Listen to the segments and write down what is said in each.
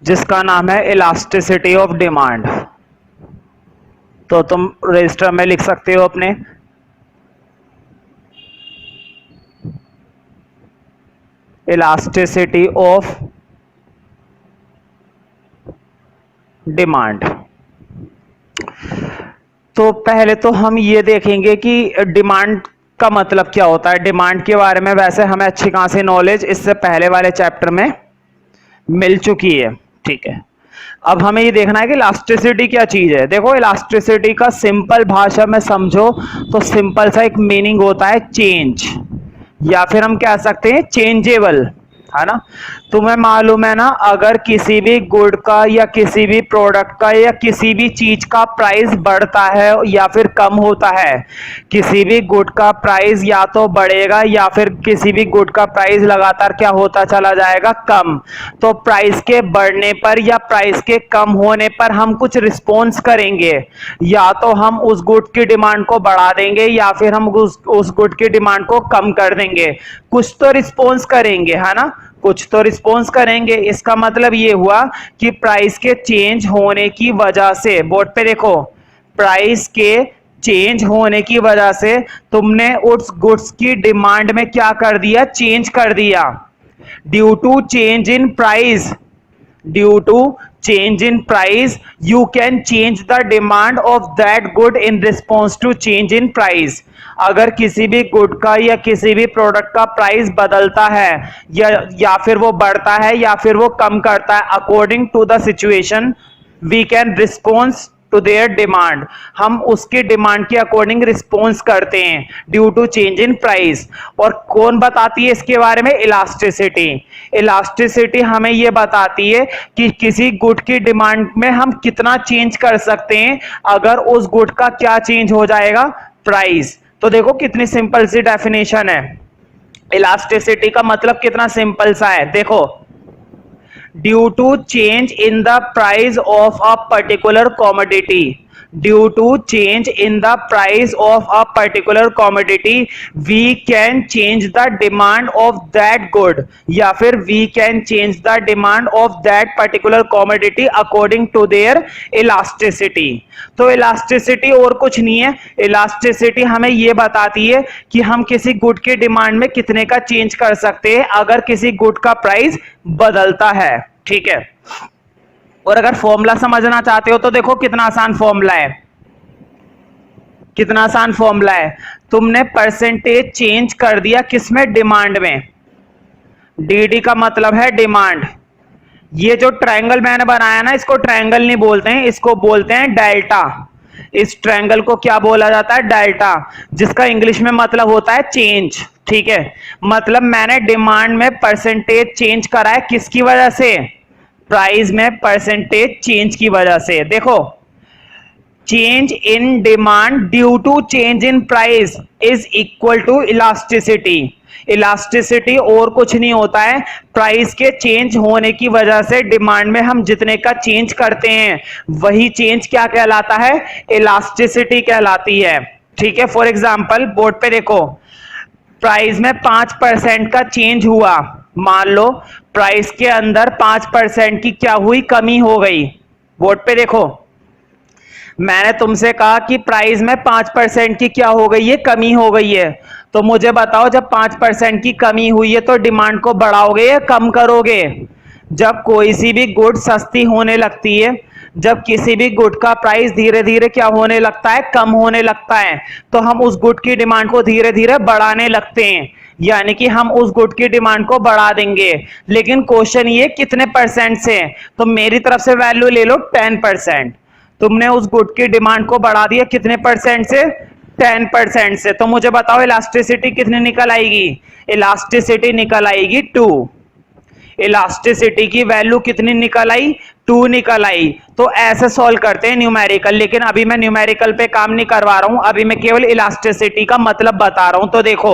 जिसका नाम है इलास्टिसिटी ऑफ डिमांड। तो तुम रजिस्टर में लिख सकते हो अपने इलास्टिसिटी ऑफ डिमांड। तो पहले तो हम ये देखेंगे कि डिमांड का मतलब क्या होता है। डिमांड के बारे में वैसे हमें अच्छी खासी नॉलेज इससे पहले वाले चैप्टर में मिल चुकी है, ठीक है। अब हमें ये देखना है कि इलास्टिसिटी क्या चीज है। देखो, इलास्टिसिटी का सिंपल भाषा में समझो तो सिंपल सा एक मीनिंग होता है चेंज, या फिर हम कह सकते हैं चेंजेबल, है ना। तुम्हें मालूम है ना, अगर किसी भी गुड का या किसी भी प्रोडक्ट का या किसी भी चीज का प्राइस बढ़ता है या फिर कम होता है, किसी भी गुड का प्राइस या तो बढ़ेगा या फिर किसी भी गुड का प्राइस लगातार क्या होता चला जाएगा, कम। तो प्राइस के बढ़ने पर या प्राइस के कम होने पर हम कुछ रिस्पॉन्स करेंगे, या तो हम उस गुड की डिमांड को बढ़ा देंगे या फिर हम उस गुड की डिमांड को कम कर देंगे। कुछ तो रिस्पॉन्स करेंगे, है ना, कुछ तो रिस्पॉन्स करेंगे। इसका मतलब ये हुआ कि प्राइस के चेंज होने की वजह से, बोर्ड पे देखो, प्राइस के चेंज होने की वजह से तुमने उस गुड्स की डिमांड में क्या कर दिया, चेंज कर दिया। Due to change in price, due to change in price you can change the demand of that good in response to change in price। अगर किसी भी गुड का या किसी भी प्रोडक्ट का प्राइस बदलता है या फिर वो बढ़ता है या फिर वो कम करता है, according to the situation we can response to their demand, हम उसकी डिमांड के अकॉर्डिंग रिस्पॉन्स करते हैं due to change in price. और कौन बताती है इसके बारे में, इलास्टिसिटी। इलास्टिसिटी हमें यह बताती है कि किसी गुड की डिमांड में हम कितना चेंज कर सकते हैं अगर उस गुड का क्या चेंज हो जाएगा, प्राइस। तो देखो कितनी सिंपल सी डेफिनेशन है। इलास्टिसिटी का मतलब कितना सिंपल सा है, देखो, due to change in the price of a particular commodity, due to change in the price of a particular commodity we can change the demand of that good, या फिर we can change the demand of that particular commodity according to their elasticity. तो elasticity और कुछ नहीं है, elasticity हमें यह बताती है कि हम किसी गुड की डिमांड में कितने का चेंज कर सकते हैं अगर किसी गुड का प्राइस बदलता है, ठीक है। और अगर फॉर्मूला समझना चाहते हो तो देखो कितना आसान फॉर्मूला है, कितना आसान फॉर्मूला है। तुमने परसेंटेज चेंज कर दिया किसमें, डिमांड में। डीडी का मतलब है डिमांड। ये जो ट्रायंगल मैंने बनाया ना, इसको ट्रायंगल नहीं बोलते हैं, इसको बोलते हैं डेल्टा। इस ट्रायंगल को क्या बोला जाता है, डेल्टा, जिसका इंग्लिश में मतलब होता है चेंज, ठीक है। मतलब मैंने डिमांड में परसेंटेज चेंज करा है, किसकी वजह से, प्राइस में परसेंटेज चेंज की वजह से। देखो, change in demand due to change in price is equal to elasticity. Elasticity और कुछ नहीं होता है, प्राइस के चेंज होने की वजह से डिमांड में हम जितने का चेंज करते हैं वही चेंज क्या कहलाता है, इलास्टिसिटी कहलाती है, ठीक है। फॉर एग्जांपल बोर्ड पे देखो, प्राइस में 5% का चेंज हुआ, मान लो प्राइस के अंदर 5% की क्या हुई, कमी हो गई। बोर्ड पे देखो, मैंने तुमसे कहा कि प्राइस में 5% की क्या हो गई है, कमी हो गई है। तो मुझे बताओ, जब 5% की कमी हुई है तो डिमांड को बढ़ाओगे या कम करोगे। जब कोई सी भी गुड सस्ती होने लगती है, जब किसी भी गुड का प्राइस धीरे धीरे क्या होने लगता है, कम होने लगता है, तो हम उस गुड की डिमांड को धीरे धीरे बढ़ाने लगते हैं, यानी कि हम उस गुड की डिमांड को बढ़ा देंगे। लेकिन क्वेश्चन ये कितने परसेंट से, तो मेरी तरफ से वैल्यू ले लो 10%। तुमने उस गुड की डिमांड को बढ़ा दिया कितने परसेंट से, 10% से। तो मुझे बताओ इलास्टिसिटी कितनी निकल आएगी, इलास्टिसिटी निकल आएगी 2। इलास्टिसिटी की वैल्यू कितनी निकल आई, 2 निकल आई। तो ऐसे सॉल्व करते हैं न्यूमेरिकल, लेकिन अभी मैं न्यूमेरिकल पे काम नहीं करवा रहा हूं, अभी मैं केवल इलास्टिसिटी का मतलब बता रहा हूं। तो देखो,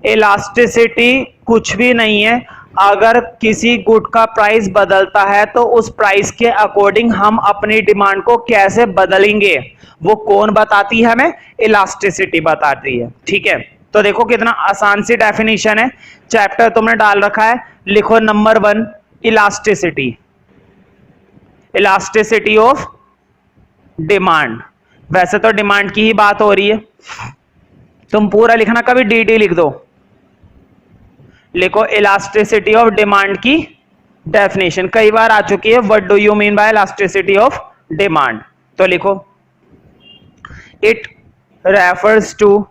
इलास्टिसिटी कुछ भी नहीं है, अगर किसी गुड का प्राइस बदलता है तो उस प्राइस के अकॉर्डिंग हम अपनी डिमांड को कैसे बदलेंगे, वो कौन बताती है, हमें इलास्टिसिटी बताती है, ठीक है। तो देखो कितना आसान सी डेफिनेशन है, चैप्टर तुमने डाल रखा है, लिखो number 1 elasticity. Elasticity of demand. वैसे तो डिमांड की ही बात हो रही है, तुम पूरा लिखना, कभी dt लिख दो, लिखो इलास्टिसिटी ऑफ डिमांड की डेफिनेशन, कई बार आ चुकी है, what do you mean by elasticity of demand. तो लिखो it refers to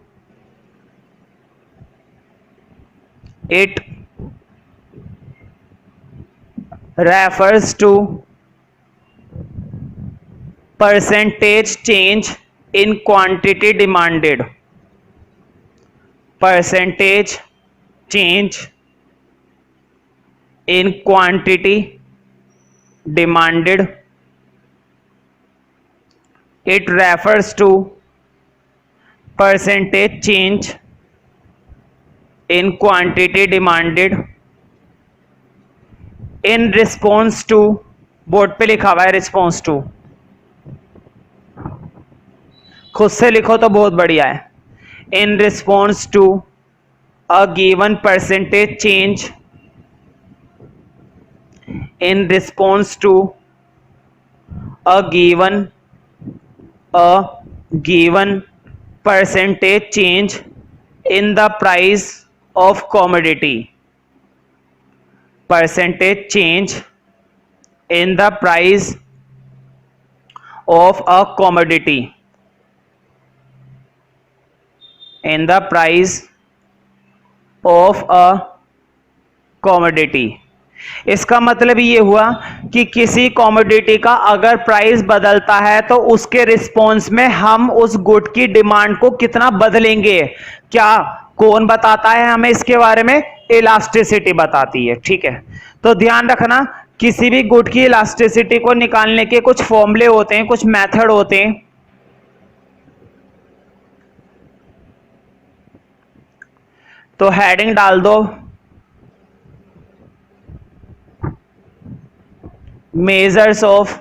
percentage change in quantity demanded, percentage change in quantity demanded. It refers to percentage change in quantity demanded in response to, board पे लिखा हुआ है response to, खुद से लिखो तो बहुत बढ़िया है, in response to a given percentage change, in response to a given percentage change in the price of commodity, percentage change in the price of a commodity, in the price of a commodity। इसका मतलब ये हुआ कि किसी commodity का अगर price बदलता है तो उसके रिस्पॉन्स में हम उस गुड की डिमांड को कितना बदलेंगे, क्या कौन बताता है हमें इसके बारे में, इलास्टिसिटी बताती है। ठीक है, तो ध्यान रखना किसी भी गुड की इलास्टिसिटी को निकालने के कुछ फॉर्मूले होते हैं, कुछ मेथड होते हैं। तो हेडिंग डाल दो मेजर्स ऑफ,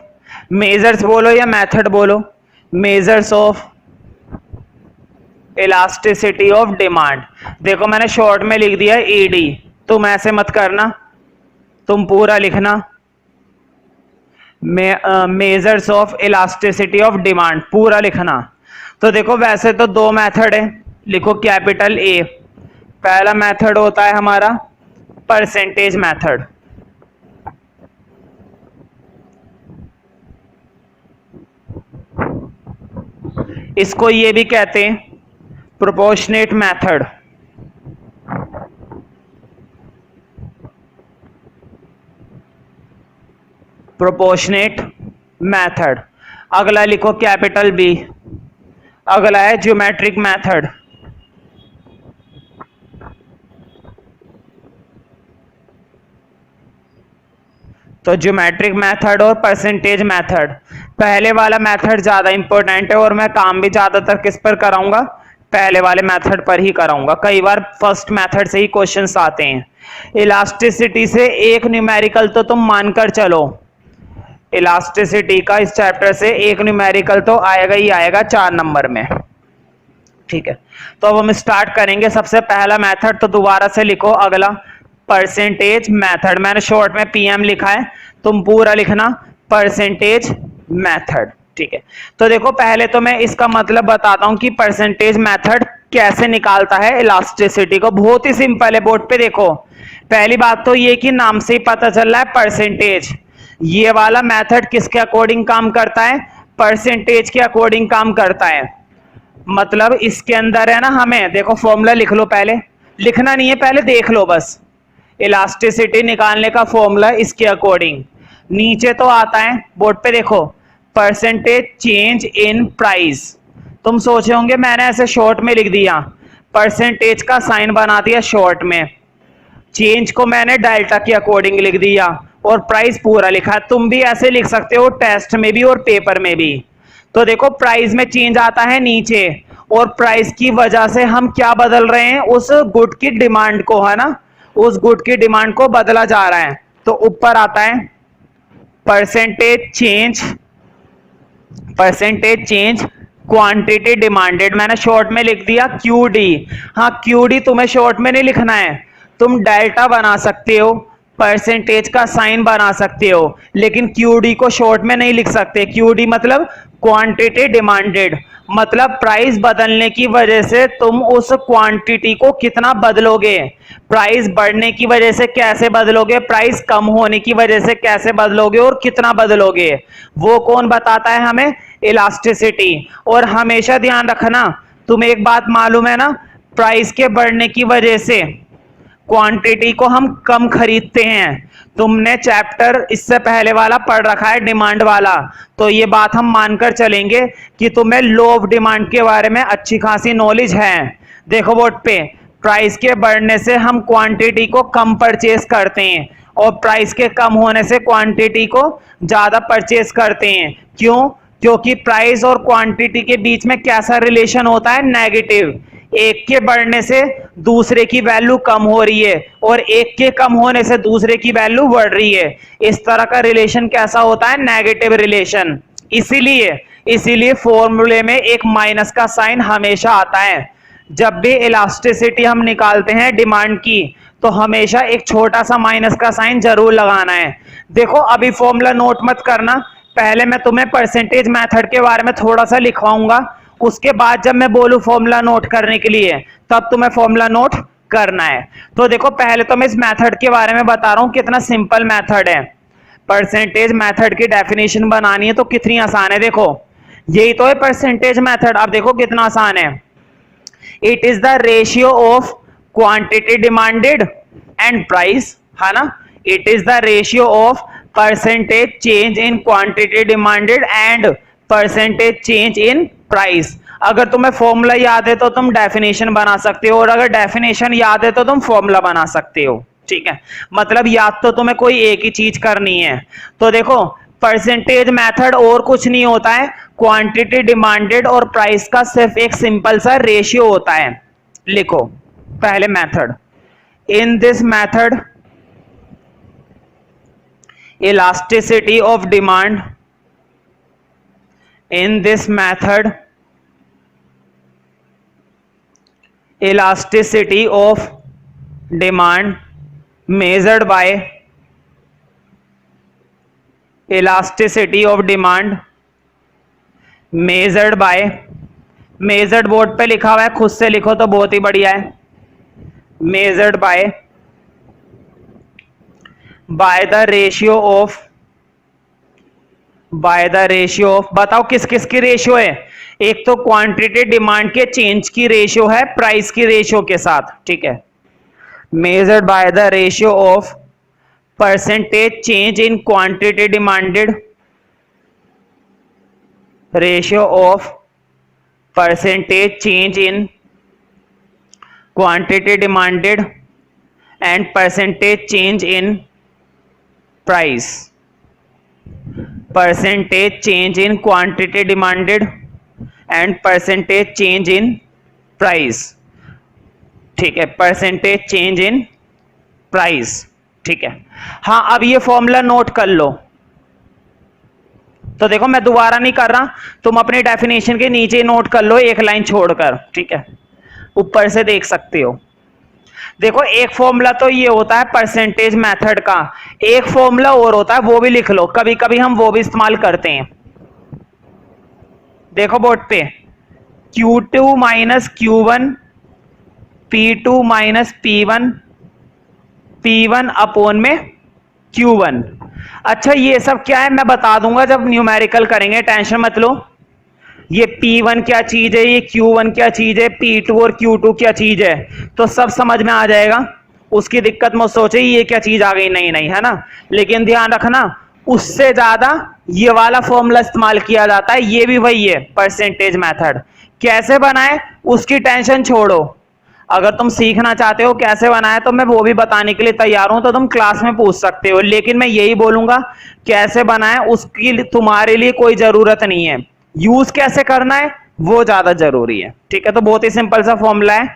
मेजर्स बोलो या मेथड बोलो, measures of elasticity of demand. देखो मैंने शॉर्ट में लिख दिया ईडी, तुम ऐसे मत करना, तुम पूरा लिखना measures of elasticity of demand, पूरा लिखना। तो देखो वैसे तो दो मेथड है, लिखो कैपिटल ए, पहला मेथड होता है हमारा परसेंटेज मेथड, इसको ये भी कहते हैं प्रोपोर्शनेट मेथड, प्रोपोर्शनेट मेथड। अगला लिखो कैपिटल बी, अगला है ज्योमेट्रिक मेथड, तो ज्योमेट्रिक मेथड और परसेंटेज मेथड। पहले वाला मेथड ज्यादा इंपॉर्टेंट है और मैं काम भी ज्यादातर किस पर कराऊंगा, पहले वाले मेथड पर ही कराऊंगा, कई बार फर्स्ट मेथड से ही क्वेश्चंस आते हैं। इलास्टिसिटी से एक न्यूमेरिकल तो तुम मानकर चलो, इलास्टिसिटी का इस चैप्टर से एक न्यूमेरिकल तो आएगा ही आएगा 4 नंबर में। ठीक है, तो अब हम स्टार्ट करेंगे। सबसे पहला मेथड, तो दोबारा से लिखो अगला परसेंटेज मेथड, मैंने शॉर्ट में पीएम लिखा है, तुम पूरा लिखना परसेंटेज मेथड। ठीक है, तो देखो पहले तो मैं इसका मतलब बताता हूं कि परसेंटेज मेथड कैसे निकालता है इलास्टिसिटी को। बहुत ही सिंपल है, बोर्ड पे देखो। पहली बात तो ये कि नाम से ही पता चल रहा है परसेंटेज, ये वाला मेथड किसके अकॉर्डिंग काम करता है, परसेंटेज के अकॉर्डिंग काम करता है। मतलब इसके अंदर है ना, हमें देखो फॉर्मूला लिख लो, पहले लिखना नहीं है, पहले देख लो बस। इलास्टिसिटी निकालने का फॉर्मूला इसके अकॉर्डिंग नीचे तो आता है, बोर्ड पे देखो, परसेंटेज चेंज इन प्राइस। तुम सोचे होंगे मैंने ऐसे शॉर्ट में लिख दिया, परसेंटेज का साइन बना दिया शॉर्ट में, चेंज को मैंने डेल्टा के अकॉर्डिंग लिख दिया और प्राइस पूरा लिखा। तुम भी ऐसे लिख सकते हो टेस्ट में भी और पेपर में भी। तो देखो प्राइस में चेंज आता है नीचे, और प्राइस की वजह से हम क्या बदल रहे हैं, उस गुड की डिमांड को, है ना, उस गुड की डिमांड को बदला जा रहा है। तो ऊपर आता है परसेंटेज चेंज क्वांटिटी डिमांडेड, मैंने शॉर्ट में लिख दिया क्यूडी। हाँ क्यूडी तुम्हें शॉर्ट में नहीं लिखना है, तुम डेल्टा बना सकते हो, परसेंटेज का साइन बना सकते हो, लेकिन क्यूडी को शॉर्ट में नहीं लिख सकते। क्यूडी मतलब क्वांटिटी डिमांडेड, मतलब प्राइस बदलने की वजह से तुम उस क्वांटिटी को कितना बदलोगे, प्राइस बढ़ने की वजह से कैसे बदलोगे, प्राइस कम होने की वजह से कैसे बदलोगे और कितना बदलोगे, वो कौन बताता है हमें, इलास्टिसिटी। और हमेशा ध्यान रखना, तुम्हें एक बात मालूम है ना, प्राइस के बढ़ने की वजह से क्वांटिटी को हम कम खरीदते हैं। तुमने चैप्टर इससे पहले वाला पढ़ रखा है, डिमांड वाला, तो ये बात हम मानकर चलेंगे कि तुम्हें लो ऑफ डिमांड के बारे में अच्छी खासी नॉलेज है। देखो बोर्ड पे, प्राइस के बढ़ने से हम क्वांटिटी को कम परचेज करते हैं और प्राइस के कम होने से क्वांटिटी को ज्यादा परचेज करते हैं। क्यों? क्योंकि प्राइस और क्वांटिटी के बीच में कैसा रिलेशन होता है, नेगेटिव। एक के बढ़ने से दूसरे की वैल्यू कम हो रही है और एक के कम होने से दूसरे की वैल्यू बढ़ रही है। इस तरह का रिलेशन कैसा होता है, नेगेटिव रिलेशन। इसीलिए फॉर्मूले में एक माइनस का साइन हमेशा आता है। जब भी इलास्टिसिटी हम निकालते हैं डिमांड की, तो हमेशा एक छोटा सा माइनस का साइन जरूर लगाना है। देखो अभी फॉर्मूला नोट मत करना, पहले मैं तुम्हें परसेंटेज मेथड के बारे में थोड़ा सा लिखवाऊंगा, उसके बाद जब मैं बोलूं फॉर्मूला नोट करने के लिए, तब तुम्हें फॉर्मूला नोट करना है। तो देखो पहले तो मैं इस मेथड के बारे में बता रहा हूं, कितना सिंपल मेथड है। परसेंटेज मेथड की डेफिनेशन बनानी है तो कितनी आसान है, देखो यही तो है परसेंटेज मेथड। अब देखो कितना आसान है, it is the ratio of quantity demanded and price, है ना। It is the ratio of percentage change in quantity demanded and percentage change in price. अगर तुम्हें फॉर्मूला याद है तो तुम डेफिनेशन बना सकते हो, और अगर डेफिनेशन याद है तो तुम फॉर्मूला बना सकते हो, ठीक है। मतलब याद तो तुम्हें कोई एक ही चीज करनी है। तो देखो परसेंटेज मेथड और कुछ नहीं होता है, क्वांटिटी डिमांडेड और प्राइस का सिर्फ एक सिंपल सा रेशियो होता है। लिखो पहले method, in this method elasticity of demand, in this method elasticity of demand measured by elasticity of demand measured by, measured board पे लिखा हुआ है, खुद से लिखो तो बहुत ही बढ़िया है। measured by the ratio of, by the ratio of, बताओ किस किस की रेशियो है, एक तो क्वांटिटी डिमांड के चेंज की रेशियो है प्राइस की रेशियो के साथ, ठीक है। Measured by the ratio of percentage change in quantity demanded, ratio of percentage change in quantity demanded and percentage change in price, percentage change in quantity demanded and percentage change in price, ठीक है, percentage change in price, ठीक है। हाँ अब ये formula note कर लो। तो देखो मैं दोबारा नहीं कर रहा, तुम अपने डेफिनेशन के नीचे नोट कर लो एक लाइन छोड़कर, ठीक है, ऊपर से देख सकते हो। देखो एक फॉर्मूला तो ये होता है परसेंटेज मेथड का, एक फॉर्मूला और होता है, वो भी लिख लो, कभी कभी हम वो भी इस्तेमाल करते हैं। देखो बोर्ड पे, Q2 minus Q1 P2 minus P1 P1 upon में Q1। अच्छा ये सब क्या है मैं बता दूंगा जब न्यूमेरिकल करेंगे, टेंशन मत लो। ये P1 क्या चीज है, ये Q1 क्या चीज है, P2 और Q2 क्या चीज है, तो सब समझ में आ जाएगा, उसकी दिक्कत मत सोचे ये क्या चीज आ गई, नहीं नहीं, है ना। लेकिन ध्यान रखना उससे ज्यादा ये वाला फॉर्मूला इस्तेमाल किया जाता है, ये भी वही है परसेंटेज मेथड। कैसे बनाए उसकी टेंशन छोड़ो, अगर तुम सीखना चाहते हो कैसे बनाए तो मैं वो भी बताने के लिए तैयार हूं, तो तुम क्लास में पूछ सकते हो, लेकिन मैं यही बोलूंगा कैसे बनाए उसकी तुम्हारे लिए कोई जरूरत नहीं है, यूज कैसे करना है वो ज्यादा जरूरी है, ठीक है। तो बहुत ही सिंपल सा फॉर्मूला है,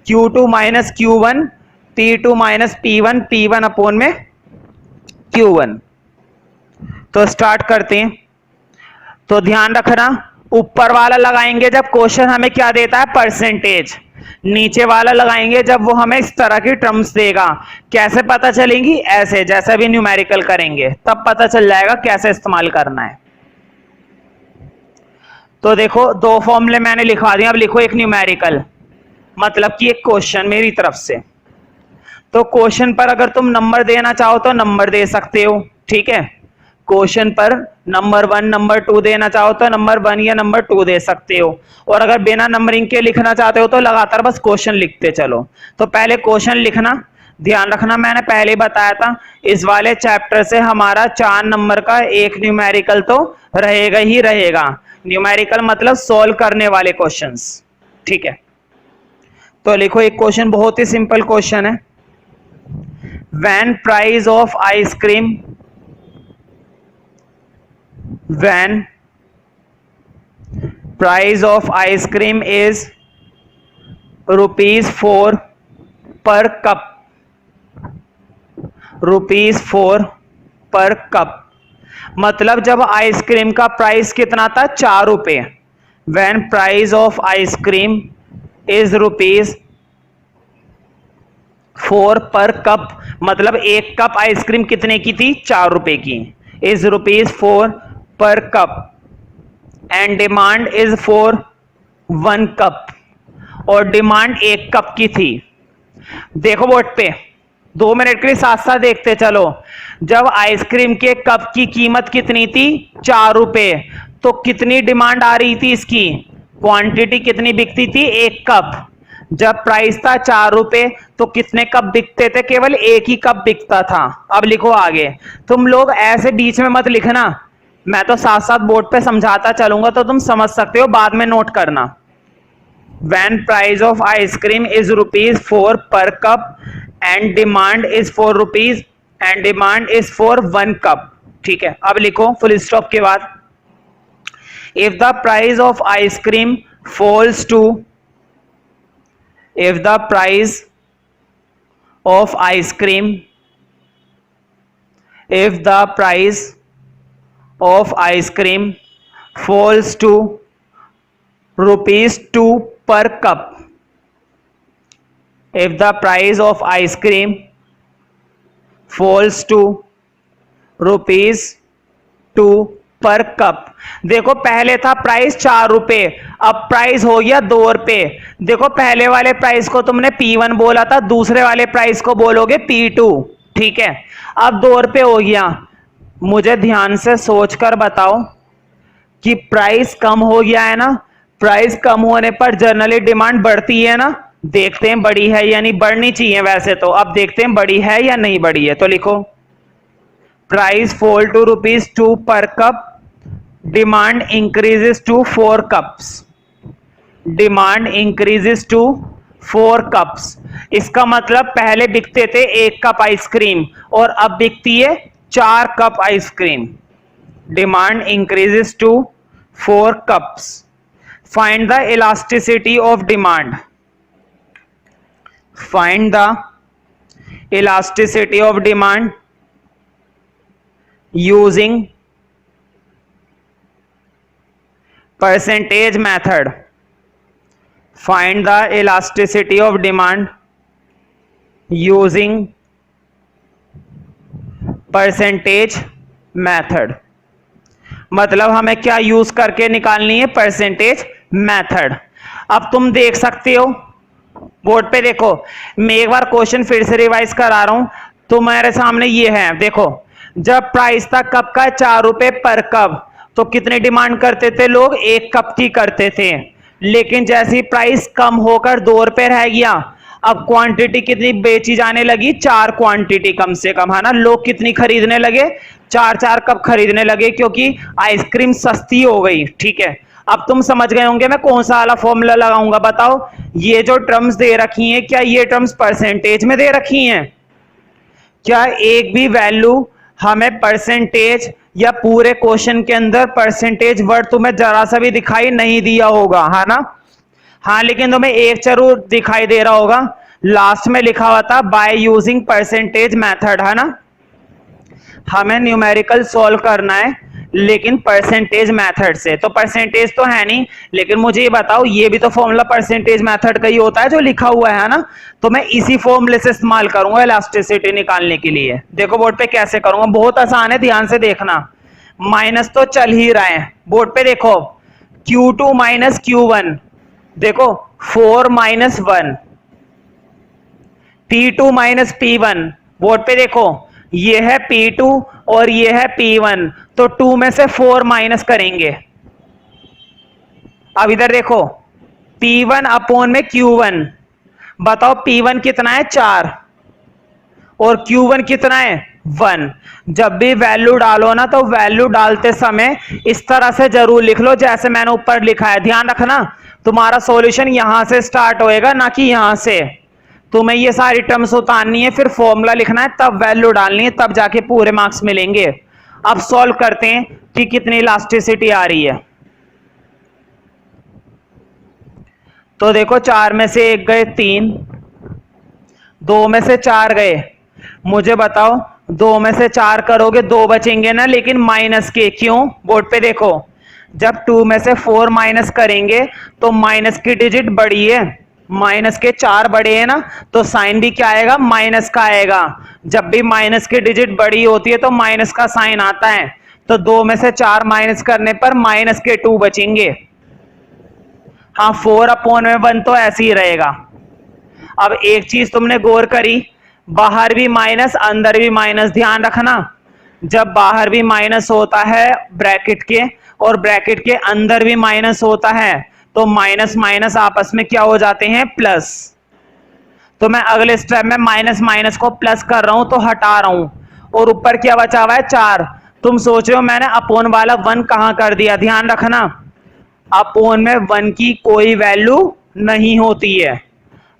Q2 minus Q1 P2 minus P1 P1 upon में Q1। तो स्टार्ट करते हैं। तो ध्यान रखना ऊपर वाला लगाएंगे जब क्वेश्चन हमें क्या देता है, परसेंटेज, नीचे वाला लगाएंगे जब वो हमें इस तरह की टर्म्स देगा। कैसे पता चलेंगी? ऐसे, जैसा भी न्यूमेरिकल करेंगे तब पता चल जाएगा कैसे इस्तेमाल करना है। तो देखो, दो फॉर्मूले मैंने लिखवा दिए, अब लिखो एक न्यूमेरिकल, मतलब कि एक क्वेश्चन मेरी तरफ से। तो क्वेश्चन पर अगर तुम नंबर देना चाहो तो नंबर दे सकते हो, ठीक है। क्वेश्चन पर नंबर 1 नंबर 2 देना चाहो तो नंबर 1 या नंबर 2 दे सकते हो, और अगर बिना नंबरिंग के लिखना चाहते हो तो लगातार बस क्वेश्चन लिखते चलो। तो पहले क्वेश्चन लिखना, ध्यान रखना मैंने पहले ही बताया था, इस वाले चैप्टर से हमारा 4 नंबर का एक न्यूमेरिकल तो रहेगा ही रहेगा। न्यूमेरिकल मतलब सॉल्व करने वाले क्वेश्चंस, ठीक है। तो लिखो एक क्वेश्चन, बहुत ही सिंपल क्वेश्चन है। When price of ice cream, when price of ice cream is ₹4 per cup, ₹4 पर कप, मतलब जब आइसक्रीम का प्राइस कितना था? 4 रुपए। When price of ice cream is ₹4 पर कप, मतलब एक कप आइसक्रीम कितने की थी? 4 रुपए की। इज ₹4 पर cup and demand is for 1 cup, और डिमांड 1 कप की थी। देखो बोर्ड पे, 2 मिनट के लिए साथ साथ देखते चलो। जब आइसक्रीम के कप की कीमत कितनी थी? 4 रुपए, तो कितनी डिमांड आ रही थी इसकी? क्वांटिटी कितनी बिकती थी? 1 कप। जब प्राइस था 4 रुपए तो कितने कप बिकते थे? केवल 1 ही कप बिकता था। अब लिखो आगे। तुम लोग ऐसे बीच में मत लिखना, मैं तो साथ साथ बोर्ड पे समझाता चलूंगा तो तुम समझ सकते हो, बाद में नोट करना। When price of ice cream is ₹4 per cup and demand is ₹4 and demand is for 1 cup, ठीक है। अब लिखो फुल स्टॉप के बाद, if the price of ice cream falls to, if the price of ice cream, if the price of ice cream falls to ₹2 per cup, if the price of ice cream falls to ₹2 per cup. देखो पहले था price 4 रुपए, अब price हो गया 2 रुपए। देखो पहले वाले प्राइस को तुमने P1 बोला था, दूसरे वाले प्राइस को बोलोगे P2, ठीक है। अब 2 रुपए हो गया। मुझे ध्यान से सोचकर बताओ कि प्राइस कम हो गया है ना। प्राइस कम होने पर जनरली डिमांड बढ़ती है ना। देखते हैं बढ़ी है या नहीं, बढ़नी चाहिए वैसे तो। अब देखते हैं बढ़ी है या नहीं बढ़ी है। तो लिखो price fall to ₹2 per cup, demand increases to 4 cups, demand increases to 4 cups. इसका मतलब पहले बिकते थे 1 कप आइसक्रीम और अब बिकती है 4 cup ice cream. Demand increases to 4 cups. Find the elasticity of demand, find the elasticity of demand using percentage method, find the elasticity of demand using percentage method। मतलब हमें क्या यूज करके निकालनी है? Percentage method. अब तुम देख सकते हो बोर्ड पे, देखो मैं एक बार क्वेश्चन फिर से रिवाइज करा रहा हूं। तुम्हारे सामने ये है, देखो जब प्राइस था कप का 4 रुपए पर कप, तो कितनी डिमांड करते थे लोग? 1 कप की करते थे। लेकिन जैसी प्राइस कम होकर 2 रुपए रह गया, अब क्वांटिटी कितनी बेची जाने लगी? 4 क्वांटिटी कम से कम, है ना। लोग कितनी खरीदने लगे? 4 कप खरीदने लगे, क्योंकि आइसक्रीम सस्ती हो गई, ठीक है। अब तुम समझ गए होंगे मैं कौन सा वाला फॉर्मूला लगाऊंगा। बताओ ये जो टर्म्स दे रखी हैं, क्या ये टर्म्स परसेंटेज में दे रखी हैं? क्या एक भी वैल्यू हमें परसेंटेज या पूरे क्वेश्चन के अंदर परसेंटेज वर्ड तुम्हें जरा सा भी दिखाई नहीं दिया होगा, है ना। हाँ, लेकिन तुम्हें एक जरूर दिखाई दे रहा होगा, लास्ट में लिखा हुआ था बाय यूजिंग परसेंटेज मेथड, है ना। हमें न्यूमेरिकल सॉल्व करना है, लेकिन परसेंटेज मेथड से। तो परसेंटेज तो है नहीं, लेकिन मुझे ये बताओ, ये भी तो फॉर्मूला परसेंटेज मेथड का ही होता है जो लिखा हुआ है ना। तो मैं इसी फॉर्मूले से इस्तेमाल करूंगा इलास्टिसिटी निकालने के लिए। देखो बोर्ड पे कैसे करूंगा, बहुत आसान है, ध्यान से देखना। माइनस तो चल ही रहा है, बोर्ड पे देखो, Q2 माइनस Q1, देखो 4 minus 1, P2 minus P1, board पे देखो, ये है P2 और ये है P1, तो 2 में से 4 माइनस करेंगे। अब इधर देखो, P1 अपोन में Q1, बताओ P1 कितना है 4 और Q1 कितना है 1। जब भी वैल्यू डालो ना, तो वैल्यू डालते समय इस तरह से जरूर लिख लो जैसे मैंने ऊपर लिखा है। ध्यान रखना, तुम्हारा सॉल्यूशन यहां से स्टार्ट होएगा, ना कि यहां से। तुम्हें ये सारी टर्म्स उतारनी है, फिर फॉर्मूला लिखना है, तब वैल्यू डालनी है, तब जाके पूरे मार्क्स मिलेंगे। अब सॉल्व करते हैं कि कितनी इलास्टिसिटी आ रही है। तो देखो 4 में से 1 गए 3, 2 में से 4 गए, मुझे बताओ 2 में से 4 करोगे 2 बचेंगे ना, लेकिन माइनस के। क्यों, बोर्ड पे देखो, जब 2 में से 4 माइनस करेंगे तो माइनस की डिजिट बड़ी है, माइनस के 4 बड़े हैं ना, तो साइन भी क्या आएगा, माइनस का आएगा। जब भी माइनस की डिजिट बड़ी होती है तो माइनस का साइन आता है। तो 2 में से 4 माइनस करने पर माइनस के 2 बचेंगे। हाँ, 4 अपॉन में 1 तो ऐसे ही रहेगा। अब एक चीज तुमने गौर करी, बाहर भी माइनस अंदर भी माइनस। ध्यान रखना, जब बाहर भी माइनस होता है ब्रैकेट के और ब्रैकेट के अंदर भी माइनस होता है, तो माइनस माइनस आपस में क्या हो जाते हैं, प्लस। तो मैं अगले स्टेप में माइनस माइनस को प्लस कर रहा हूं, तो हटा रहा हूं, और ऊपर क्या बचा हुआ है 4। तुम सोच रहे हो मैंने अपोन वाला 1 कहां कर दिया। ध्यान रखना, अपोन में 1 की कोई वैल्यू नहीं होती है।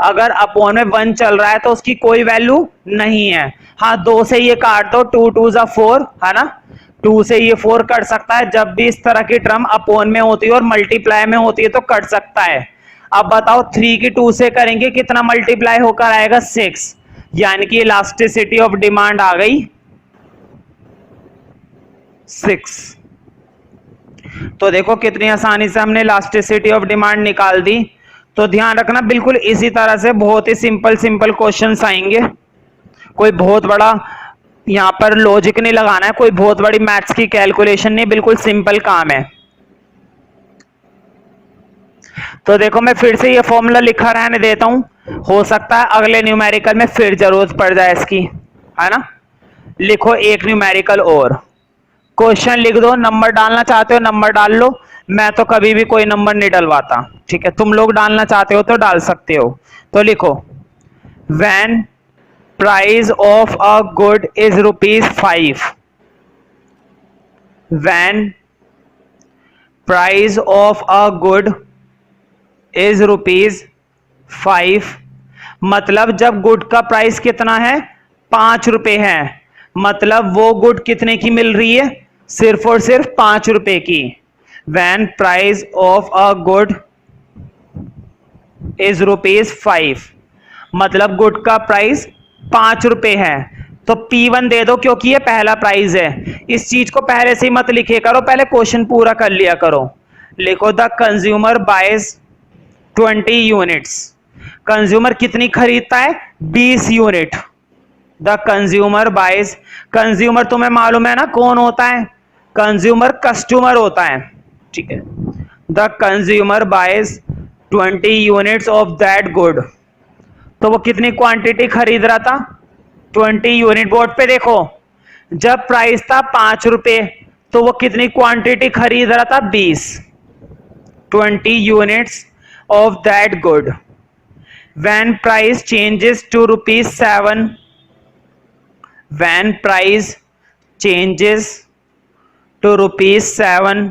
अगर अपोन में 1 चल रहा है तो उसकी कोई वैल्यू नहीं है। हाँ, 2 से ये काट दो, 2 2 जा 4 है ना, 2 से ये 4 कट सकता है। जब भी इस तरह की टर्म अपोन में होती है और मल्टीप्लाई में होती है तो कट सकता है। अब बताओ 3 की 2 से करेंगे, कितना मल्टीप्लाई होकर आएगा, 6, यानी कि इलास्टिसिटी ऑफ डिमांड आ गई 6। तो देखो कितनी आसानी से हमने इलास्टिसिटी ऑफ डिमांड निकाल दी। तो ध्यान रखना, बिल्कुल इसी तरह से बहुत ही सिंपल सिंपल क्वेश्चंस आएंगे। कोई बहुत बड़ा यहां पर लॉजिक नहीं लगाना है, कोई बहुत बड़ी मैथ्स की कैलकुलेशन नहीं, बिल्कुल सिंपल काम है। तो देखो मैं फिर से ये फॉर्मूला लिखा रहने देता हूं, हो सकता है अगले न्यूमेरिकल में फिर जरूरत पड़ जाए इसकी, है ना। लिखो एक न्यूमेरिकल और, क्वेश्चन लिख दो, नंबर डालना चाहते हो नंबर डाल लो, मैं तो कभी भी कोई नंबर नहीं डलवाता, ठीक है। तुम लोग डालना चाहते हो तो डाल सकते हो। तो लिखो, when price of a good is ₹5, when price of a good is ₹5, मतलब जब गुड का प्राइस कितना है, 5 रुपए है, मतलब वो गुड कितने की मिल रही है, सिर्फ और सिर्फ 5 रुपए की। When price of a good is ₹5, मतलब गुड का प्राइस 5 रुपए है। तो P1 दे दो क्योंकि ये पहला प्राइस है। इस चीज को पहले से ही मत लिखे करो, पहले क्वेश्चन पूरा कर लिया करो। लिखो, the consumer buys 20 units, consumer कितनी खरीदता है, 20 unit. The consumer buys, consumer तुम्हें मालूम है ना कौन होता है, कंज्यूमर कस्टमर होता है, ठीक है। The consumer buys 20 units of that good, तो वो कितनी क्वांटिटी खरीद रहा था, 20 यूनिट। बोर्ड पे देखो, जब प्राइस था 5 रुपए तो वो कितनी क्वांटिटी खरीद रहा था, 20, 20 units of that good. When price changes to ₹7, when price changes to ₹7,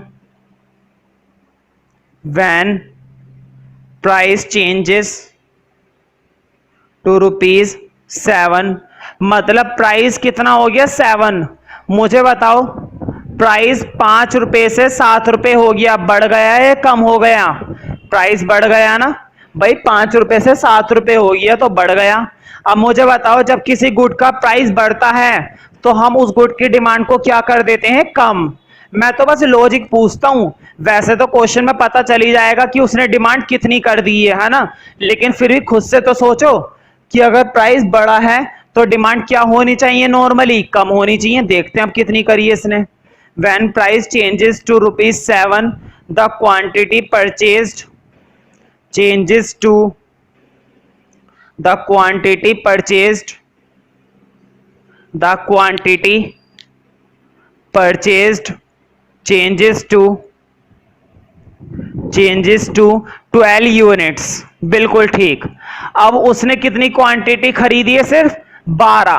when price changes to ₹7, मतलब प्राइस कितना हो गया, 7। मुझे बताओ प्राइस 5 रुपए से 7 रुपए हो गया, बढ़ गया है कम हो गया, प्राइस बढ़ गया ना भाई, 5 रुपए से 7 रुपए हो गया तो बढ़ गया। अब मुझे बताओ, जब किसी गुड का प्राइस बढ़ता है तो हम उस गुड की डिमांड को क्या कर देते हैं, कम। मैं तो बस लॉजिक पूछता हूं। वैसे तो क्वेश्चन में पता चल ही जाएगा कि उसने डिमांड कितनी कर दी है ना, लेकिन फिर भी खुद से तो सोचो कि अगर प्राइस बड़ा है तो डिमांड क्या होनी चाहिए, नॉर्मली कम होनी चाहिए। देखते हैं अब कितनी करी है इसने। When price changes to ₹7 the quantity purchased changes to the quantity purchased the quantity purchased changes to 12 units. बिल्कुल ठीक। अब उसने कितनी क्वांटिटी खरीदी है, सिर्फ 12।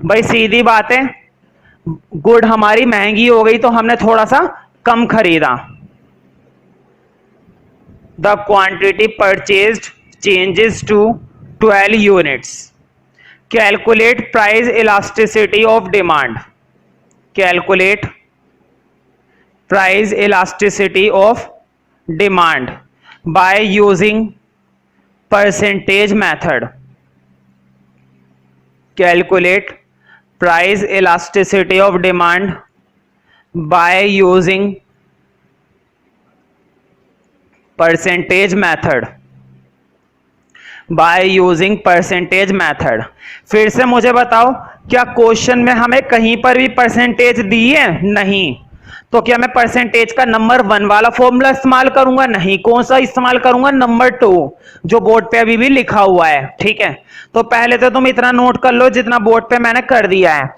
भाई सीधी बात है, गुड हमारी महंगी हो गई तो हमने थोड़ा सा कम खरीदा। The quantity purchased changes to 12 units. Calculate price elasticity of demand. Calculate price elasticity of demand by using percentage method. Calculate price elasticity of demand by using percentage method. By using percentage method. फिर से मुझे बताओ, क्या question में हमें कहीं पर भी परसेंटेज दी है? नहीं। तो क्या मैं परसेंटेज का नंबर 1 वाला फॉर्मूला इस्तेमाल करूंगा? नहीं। कौन सा इस्तेमाल करूंगा? नंबर 2, जो बोर्ड पे अभी भी लिखा हुआ है। ठीक है, तो पहले तो तुम इतना नोट कर लो जितना बोर्ड पे मैंने कर दिया है।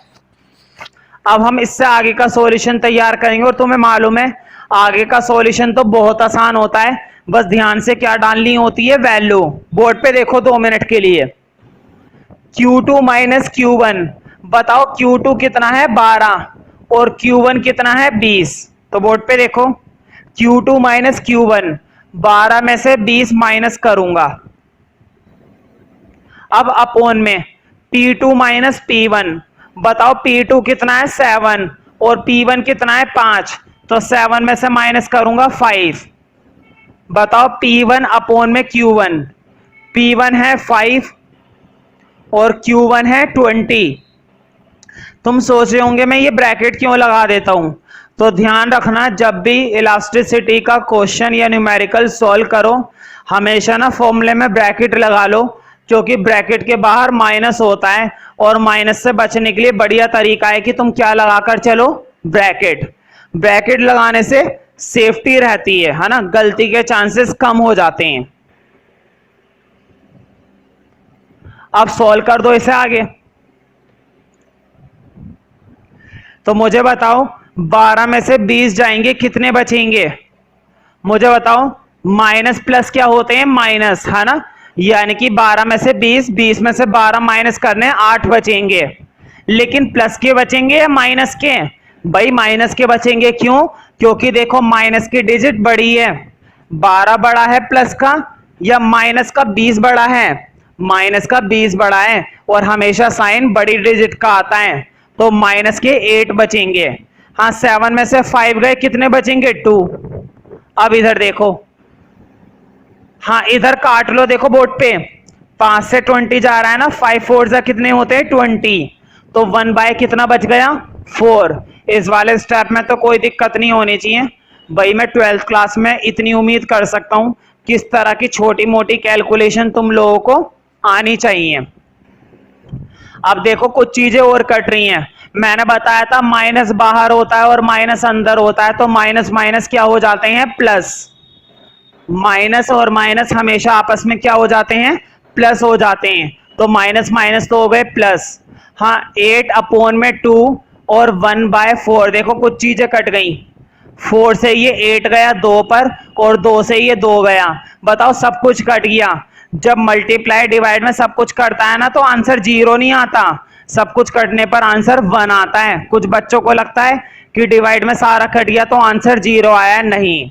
अब हम इससे आगे का सॉल्यूशन तैयार करेंगे और तुम्हें मालूम है आगे का सॉल्यूशन तो बहुत आसान होता है। बस ध्यान से क्या डालनी होती है, वैल्यू। बोर्ड पे देखो 2 मिनट के लिए। Q2 minus Q1। बताओ Q2 कितना है? 12 और Q1 कितना है? 20। तो बोर्ड पे देखो, Q2 माइनस Q1, 12 में से 20 माइनस करूंगा। अब अपोन में P2 माइनस P1। बताओ P2 कितना है? 7 और P1 कितना है? 5। तो 7 में से माइनस करूंगा 5। बताओ P1 अपोन में Q1। P1 है 5 और Q1 है 20। तुम सोच रहे होंगे मैं ये ब्रैकेट क्यों लगा देता हूं। तो ध्यान रखना, जब भी इलास्टिसिटी का क्वेश्चन या न्यूमेरिकल सॉल्व करो, हमेशा ना फॉर्मूले में ब्रैकेट लगा लो, क्योंकि ब्रैकेट के बाहर माइनस होता है और माइनस से बचने के लिए बढ़िया तरीका है कि तुम क्या लगाकर चलो, ब्रैकेट। ब्रैकेट लगाने से सेफ्टी रहती है ना, गलती के चांसेस कम हो जाते हैं। अब सॉल्व कर दो इसे आगे। तो मुझे बताओ 12 में से 20 जाएंगे, कितने बचेंगे? मुझे बताओ, माइनस प्लस क्या होते हैं? माइनस, है ना। यानी कि 12 में से 20, 20 में से 12 माइनस करने 8 बचेंगे। लेकिन प्लस के बचेंगे या माइनस के? भाई माइनस के बचेंगे। क्यों? क्योंकि देखो माइनस की डिजिट बड़ी है। 12 बड़ा है प्लस का या माइनस का 20 बड़ा है? माइनस का 20 बड़ा है और हमेशा साइन बड़ी डिजिट का आता है। तो माइनस के 8 बचेंगे। हाँ, 7 में से 5 गए, कितने बचेंगे? 2। अब इधर देखो, हाँ इधर काट लो, देखो बोर्ड पे 5 से 20 जा रहा है ना, 5 4 जा कितने होते हैं? 20। तो 1 बाय कितना बच गया? 4। इस वाले स्टेप में तो कोई दिक्कत नहीं होनी चाहिए भाई। मैं 12th क्लास में इतनी उम्मीद कर सकता हूं, किस तरह की छोटी मोटी कैलकुलेशन तुम लोगों को आनी चाहिए। अब देखो कुछ चीजें और कट रही हैं। मैंने बताया था माइनस बाहर होता है और माइनस अंदर होता है, तो माइनस माइनस क्या हो जाते हैं? प्लस। माइनस और माइनस हमेशा आपस में क्या हो जाते हैं? प्लस हो जाते हैं। तो माइनस माइनस तो हो गए प्लस। हाँ, 8 अपोन में 2 और 1 बाय 4। देखो कुछ चीजें कट गई। 4 से ये 8 गया 2 पर और 2 से ये 2 गया। बताओ, सब कुछ कट गया। जब मल्टीप्लाई डिवाइड में सब कुछ कटता है ना, तो आंसर 0 नहीं आता। सब कुछ कटने पर आंसर 1 आता है। कुछ बच्चों को लगता है कि डिवाइड में सारा कट गया तो आंसर 0 आया। नहीं,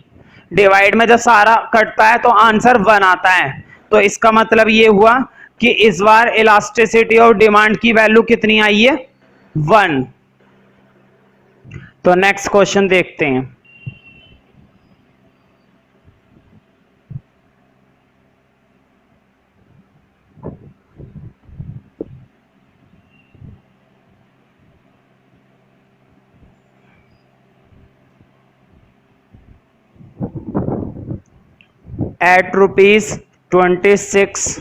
डिवाइड में जब सारा कटता है तो आंसर 1 आता है। तो इसका मतलब ये हुआ कि इस बार इलास्टिसिटी ऑफ डिमांड की वैल्यू कितनी आई है? 1। तो नेक्स्ट क्वेश्चन देखते हैं। Eight rupees 26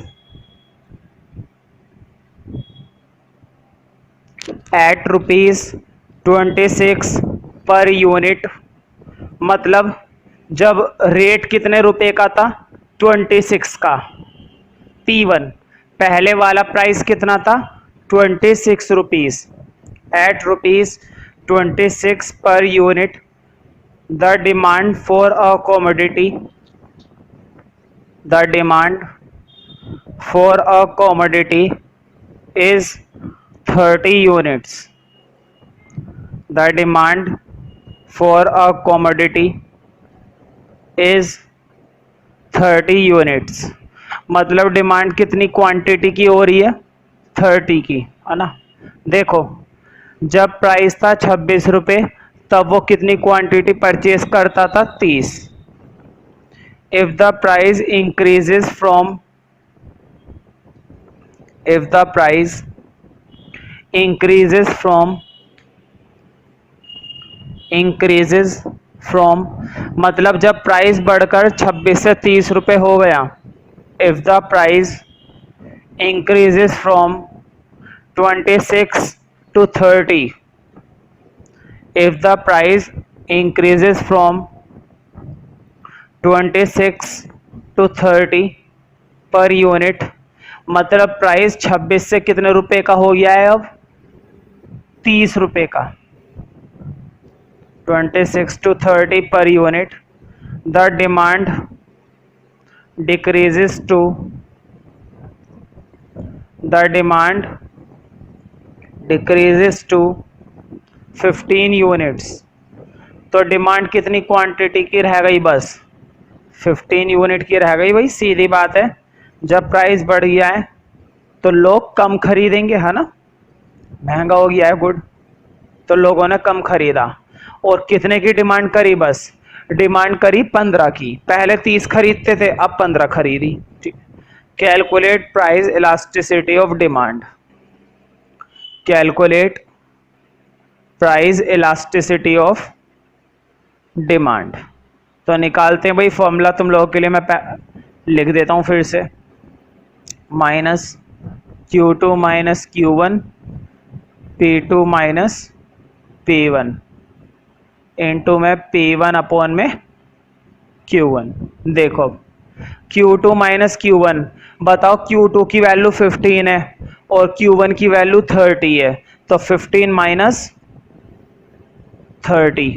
eight rupees 26 per unit, मतलब जब रेट कितने रुपए का था 26 का, P1 पहले वाला प्राइस कितना था 26 rupees, eight rupees 26 per unit the demand for a commodity, the demand for a commodity is 30 units, the demand for a commodity is 30 units, मतलब डिमांड कितनी क्वांटिटी की हो रही है 30 की, है ना। देखो जब प्राइस था 26 रुपये तब वो कितनी क्वांटिटी परचेज करता था 30। If the price increases from, if the price increases from, increases from मतलब जब प्राइस बढ़कर 26 से 30 रुपए हो गया, if the price increases from 26 to 30, if the price increases from 26 to 30 per unit, मतलब प्राइस 26 से कितने रुपए का हो गया है अब 30 रुपए का, 26 to 30 per unit, the demand decreases to, the demand decreases to 15 units, तो डिमांड कितनी क्वांटिटी की रह गई बस 15 यूनिट की रह गई। भाई सीधी बात है, जब प्राइस बढ़ गया है तो लोग कम खरीदेंगे, है ना, महंगा हो गया है गुड, तो लोगों ने कम खरीदा और कितने की डिमांड करी, बस डिमांड करी 15 की, पहले 30 खरीदते थे अब 15 खरीदी। ठीक, calculate price elasticity of demand, calculate price elasticity of demand, तो निकालते हैं भाई फॉर्मूला तुम लोगों के लिए मैं लिख देता हूं फिर से, minus Q2 minus Q1 P2 minus P1 into में P1 अपॉन में Q1। देखो Q2 माइनस Q1, बताओ Q2 की वैल्यू 15 है और Q1 की वैल्यू 30 है, तो 15 माइनस 30,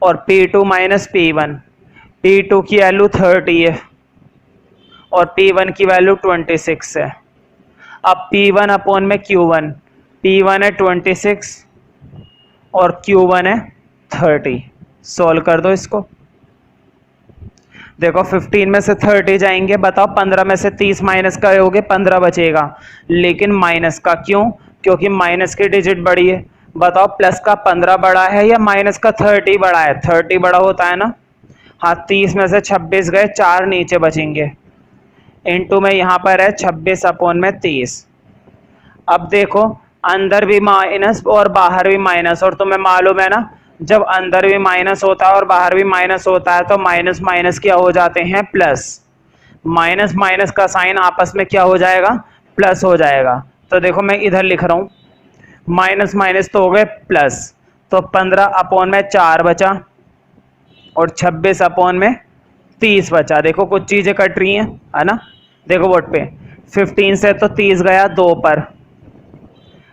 और P2 माइनस P1, P2 की वैल्यू 30 है और P1 की वैल्यू 26 है। अब P1 अपॉन में Q1, P1 है 26 और Q1 है 30, सॉल्व कर दो इसको। देखो 15 में से 30 जाएंगे, बताओ 15 में से 30 माइनस करोगे 15 बचेगा, लेकिन माइनस का क्यों, क्योंकि माइनस की डिजिट बड़ी है। बताओ प्लस का 15 बड़ा है या माइनस का 30 बड़ा है, 30 बड़ा होता है ना। हाँ 30 में से 26 गए, 4 नीचे बचेंगे, इनटू में यहाँ पर है 26 अपॉन में 30। अब देखो अंदर भी माइनस और बाहर भी माइनस, और तुम्हें मालूम है ना जब अंदर भी माइनस होता है और बाहर भी माइनस होता है तो माइनस माइनस क्या हो जाते हैं प्लस, माइनस माइनस का साइन आपस में क्या हो जाएगा प्लस हो जाएगा। तो देखो मैं इधर लिख रहा हूँ, माइनस माइनस तो हो गए प्लस, तो 15 अपॉन में 4 बचा और 26 अपॉन में 30 बचा। देखो कुछ चीजें कट रही हैं, है ना। देखो बोर्ड पे 15 से तो 30 गया 2 पर,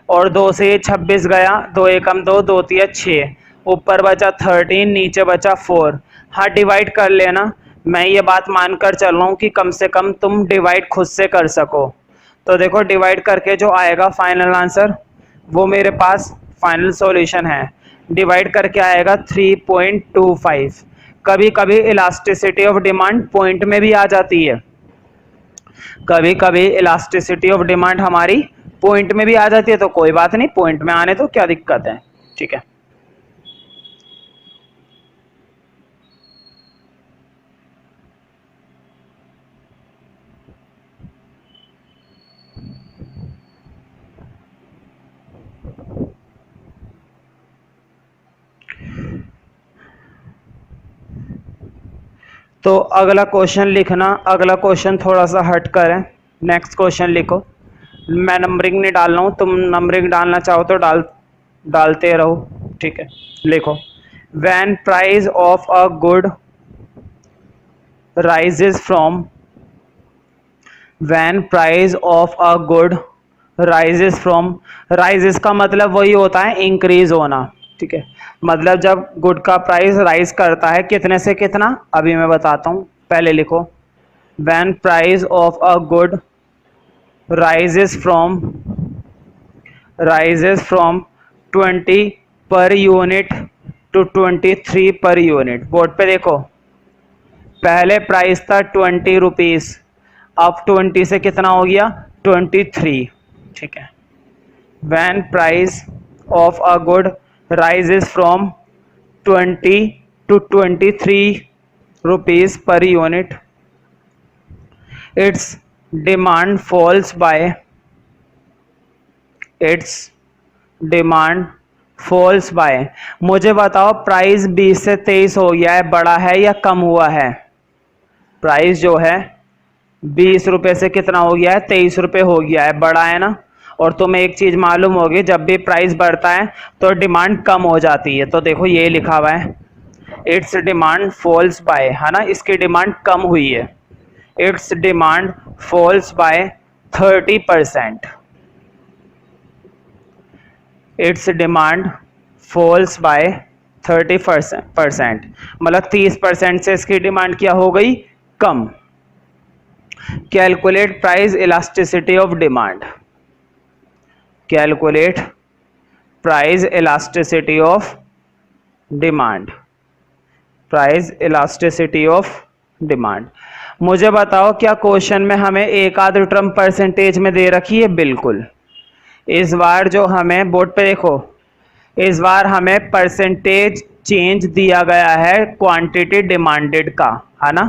और 2 से 26 गया, 2 एकम 2, 2 तिया 6, ऊपर बचा 13, नीचे बचा 4। हाँ डिवाइड कर लेना, मैं ये बात मानकर चल रहा हूँ कि कम से कम तुम डिवाइड खुद से कर सको। तो देखो डिवाइड करके जो आएगा फाइनल आंसर वो मेरे पास फाइनल सॉल्यूशन है, डिवाइड करके आएगा 3.25। कभी कभी इलास्टिसिटी ऑफ डिमांड पॉइंट में भी आ जाती है, कभी कभी इलास्टिसिटी ऑफ डिमांड हमारी पॉइंट में भी आ जाती है, तो कोई बात नहीं, पॉइंट में आने तो क्या दिक्कत है। ठीक है, तो अगला क्वेश्चन लिखना, अगला क्वेश्चन थोड़ा सा हट कर है। नेक्स्ट क्वेश्चन लिखो। मैं नंबरिंग नहीं डाल रहा हूँ, तुम नंबरिंग डालना चाहो तो डालते रहो, ठीक है। लिखो, when price of a good rises from, when price of a good rises from, rises का मतलब वही होता है इंक्रीज होना, ठीक है। मतलब जब गुड का प्राइस राइज करता है कितने से कितना, अभी मैं बताता हूँ, पहले लिखो। When price of a good rises from 20 per unit to 23 per unit. Board पे देखो, पहले प्राइस था 20 रुपीज़, अब 20 से कितना हो गया 23, ठीक है। When price of a good rises from 20 to 23 rupees per unit, its demand falls by, its demand falls by। मुझे बताओ प्राइस 20 से 23 हो गया है, बड़ा है या कम हुआ है? प्राइस जो है 20 रुपये से कितना हो गया है 23 रुपये हो गया है, बड़ा है ना। और तुम्हें एक चीज मालूम होगी, जब भी प्राइस बढ़ता है तो डिमांड कम हो जाती है। तो देखो ये लिखा हुआ है, इट्स डिमांड फॉल्स बाय, है ना, इसकी डिमांड कम हुई है। Its demand falls by 30%, its demand falls by 30%, मतलब 30% से इसकी डिमांड क्या हो गई, कम। Calculate price elasticity of demand, calculate price elasticity of demand, price elasticity of demand. मुझे बताओ क्या क्वेश्चन में हमें एक आध टर्म परसेंटेज में दे रखी है? बिल्कुल। इस बार जो हमें बोर्ड पे देखो, इस बार हमें परसेंटेज चेंज दिया गया है क्वांटिटी डिमांडेड का, है ना।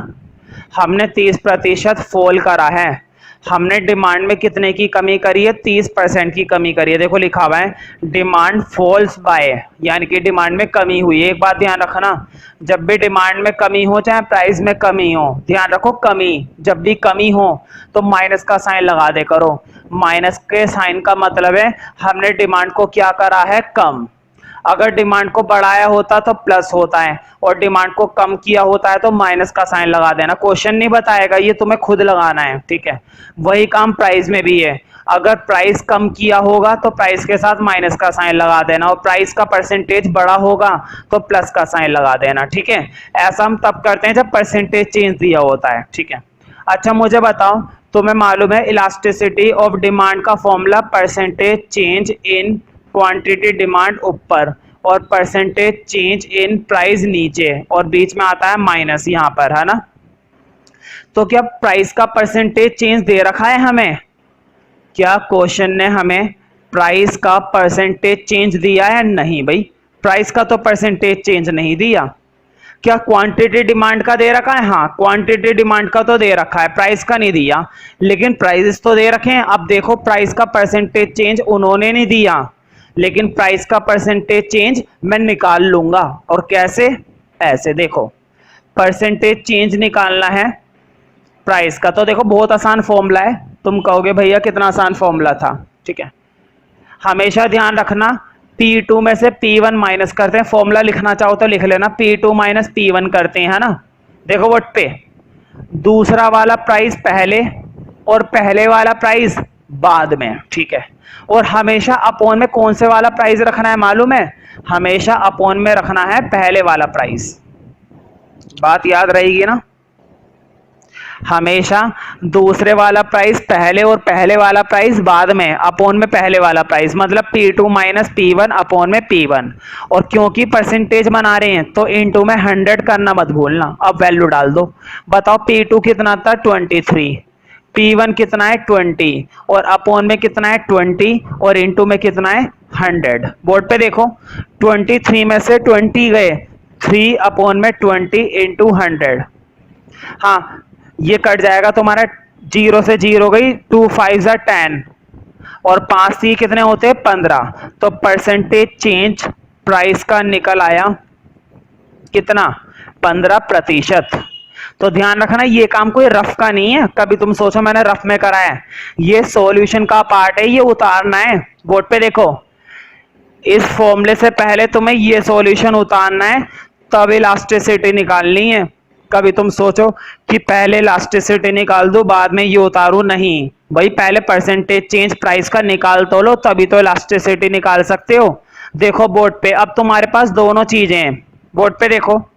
हमने 30% फॉल करा है, हमने डिमांड में कितने की कमी करी है, 30% की कमी करी है। देखो लिखा हुआ है डिमांड फॉल्स बाय, यानी कि डिमांड में कमी हुई है। एक बात ध्यान रखना, जब भी डिमांड में कमी हो चाहे प्राइस में कमी हो, ध्यान रखो कमी, जब भी कमी हो तो माइनस का साइन लगा दे करो। माइनस के साइन का मतलब है हमने डिमांड को क्या करा है, कम। अगर डिमांड को बढ़ाया होता तो प्लस होता है, और डिमांड को कम किया होता है तो माइनस का साइन लगा देना। क्वेश्चन नहीं बताएगा, ये तुम्हें खुद लगाना है, ठीक है। वही काम प्राइस में भी है, अगर प्राइस कम किया होगा तो प्राइस के साथ माइनस का साइन लगा देना, और प्राइस का परसेंटेज बड़ा होगा तो प्लस का साइन लगा देना, ठीक है। ऐसा हम तब करते हैं जब परसेंटेज चेंज दिया होता है, ठीक है। अच्छा मुझे बताओ, तुम्हें मालूम है इलास्टिसिटी ऑफ डिमांड का formula percentage change in quantity demand ऊपर और परसेंटेज चेंज इन प्राइस नीचे, और बीच में आता है माइनस यहाँ पर, है ना। तो क्या प्राइस का परसेंटेज चेंज दे रखा है हमें? क्या क्वेश्चन ने हमें प्राइस का परसेंटेज चेंज दिया है? नहीं भाई, प्राइस का तो परसेंटेज चेंज नहीं दिया। क्या क्वांटिटी डिमांड का दे रखा है? हाँ, क्वांटिटी डिमांड का तो दे रखा है, प्राइस का नहीं दिया, लेकिन प्राइसेस तो दे रखे हैं। अब देखो प्राइस का परसेंटेज चेंज उन्होंने नहीं दिया, लेकिन प्राइस का परसेंटेज चेंज मैं निकाल लूंगा। और कैसे? ऐसे देखो, परसेंटेज चेंज निकालना है प्राइस का, तो देखो बहुत आसान फॉर्मूला है। तुम कहोगे भैया कितना आसान फॉर्मूला था, ठीक है। हमेशा ध्यान रखना P2 में से P1 माइनस करते हैं, फॉर्मूला लिखना चाहो तो लिख लेना, P2 माइनस P1 करते हैं, है ना। देखो वट पे दूसरा वाला प्राइस पहले और पहले वाला प्राइस बाद में, ठीक है। और हमेशा अपॉन में कौन से वाला प्राइस रखना है मालूम है? हमेशा अपॉन में रखना है पहले वाला प्राइस। बात याद रहेगी ना। हमेशा दूसरे वाला प्राइस पहले और पहले वाला प्राइस बाद में, अपॉन में पहले वाला प्राइस, मतलब P2 माइनस P1 अपॉन में P1। और क्योंकि परसेंटेज बना रहे हैं तो इनटू में 100 करना मत भूलना। अब वैल्यू डाल दो, बताओ P2 कितना था 23, P1 कितना है 20, और अपॉन में कितना है 20, और इनटू में कितना है 100। बोर्ड पे देखो 23 में से 20 गए, 3 अपॉन में 20 इंटू 100। हाँ, ये कट जाएगा तुम्हारा, 0 से 0 गई, 2 5 जा 10, और 5 सी कितने होते हैं 15। तो परसेंटेज चेंज प्राइस का निकल आया कितना, 15%। तो ध्यान रखना ये काम कोई रफ का नहीं है, कभी तुम सोचो मैंने रफ में करा है, ये सॉल्यूशन का पार्ट है, ये उतारना है। बोर्ड पे देखो, इस फॉर्मूले से पहले तुम्हें ये सॉल्यूशन उतारना है, तब इलास्टिसिटी निकालनी है। कभी तुम सोचो कि पहले इलास्टिसिटी निकाल दो बाद में ये उतारू, नहीं भाई, पहले परसेंटेज चेंज प्राइस का निकाल तो लो, तभी तो इलास्टिसिटी निकाल सकते हो। देखो बोर्ड पे, अब तुम्हारे पास दोनों चीजें हैं। बोर्ड पे देखो,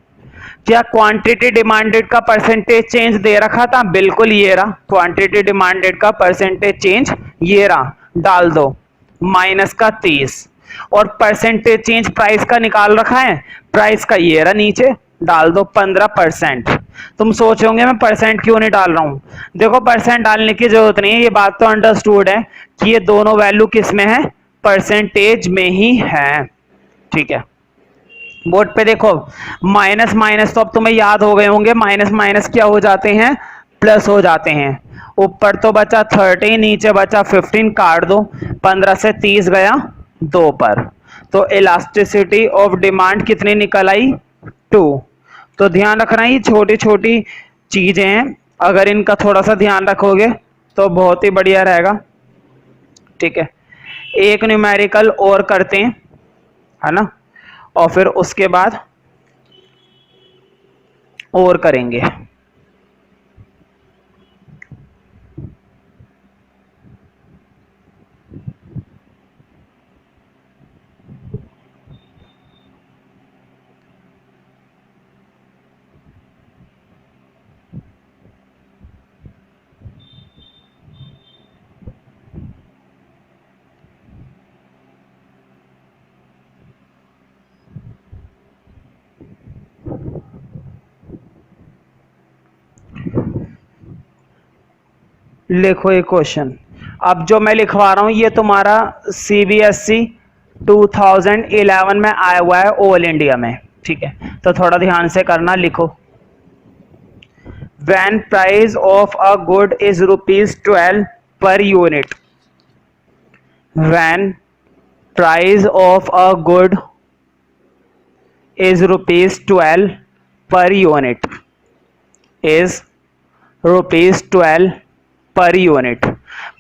क्या क्वांटिटी डिमांडेड का परसेंटेज चेंज दे रखा था? बिल्कुल, ये रहा क्वांटिटी डिमांडेड का परसेंटेज चेंज, ये रहा, डाल दो माइनस का 30। और परसेंटेज चेंज प्राइस का निकाल रखा है, प्राइस का ये रहा नीचे, डाल दो 15%। तुम सोचोगे मैं परसेंट क्यों नहीं डाल रहा हूं? देखो परसेंट डालने की जरूरत नहीं है, ये बात तो अंडरस्टूड है कि ये दोनों वैल्यू किस में है, परसेंटेज में ही है। ठीक है, बोर्ड पे देखो, माइनस माइनस तो अब तुम्हें याद हो गए होंगे, माइनस माइनस क्या हो जाते हैं, प्लस हो जाते हैं। ऊपर तो बचा 30, नीचे बचा 15, काट दो, 15 से 30 गया 2 पर, तो इलास्टिसिटी ऑफ डिमांड कितनी निकल आई, 2। तो ध्यान रखना ये छोटी छोटी चीजें हैं, अगर इनका थोड़ा सा ध्यान रखोगे तो बहुत ही बढ़िया रहेगा। ठीक है, एक न्यूमेरिकल और करते हैं, है ना, और फिर उसके बाद और करेंगे। लिखो एक क्वेश्चन, अब जो मैं लिखवा रहा हूं ये तुम्हारा CBSE 2011 में आया हुआ है ऑल इंडिया में। ठीक है, तो थोड़ा ध्यान से करना, लिखो, when price of a good is ₹12 per unit, when price of a good is ₹12 per unit, is ₹12 per unit,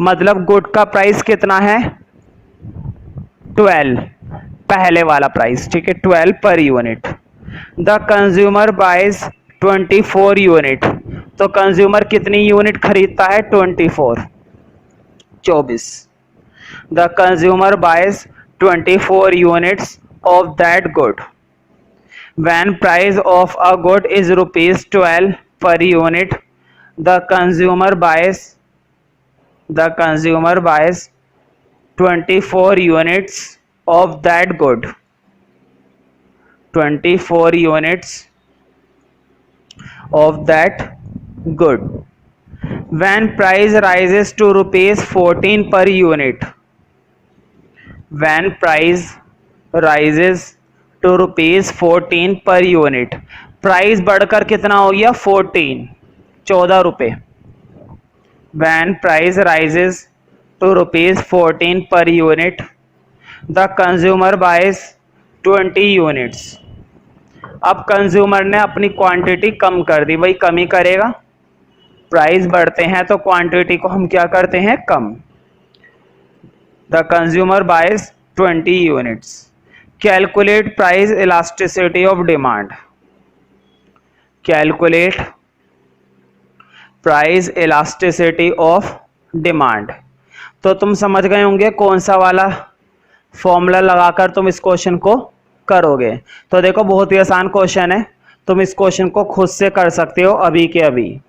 मतलब गुड का प्राइस कितना है, 12, पहले वाला प्राइस। ठीक है, 12 per unit. The consumer buys 24 unit, तो कंज्यूमर कितनी यूनिट खरीदता है, 24। The consumer buys 24 units of that good, when price of a good is ₹12 per unit, the consumer buys 24 units of that good, 24 units of that good, when price rises to ₹14 per unit, when price rises to ₹14 per unit, price बढ़कर कितना हो गया, 14 रुपए। When price rises to ₹14 per unit, the consumer buys 20 units. अब consumer ने अपनी quantity कम कर दी, भाई कम ही करेगा, प्राइस बढ़ते हैं तो क्वांटिटी को हम क्या करते हैं, कम। The consumer buys 20 units. Calculate price elasticity of demand, calculate price elasticity of demand. तो तुम समझ गए होंगे कौन सा वाला फॉर्मूला लगाकर तुम इस क्वेश्चन को करोगे। तो देखो बहुत ही आसान क्वेश्चन है, तुम इस क्वेश्चन को खुद से कर सकते हो अभी के अभी।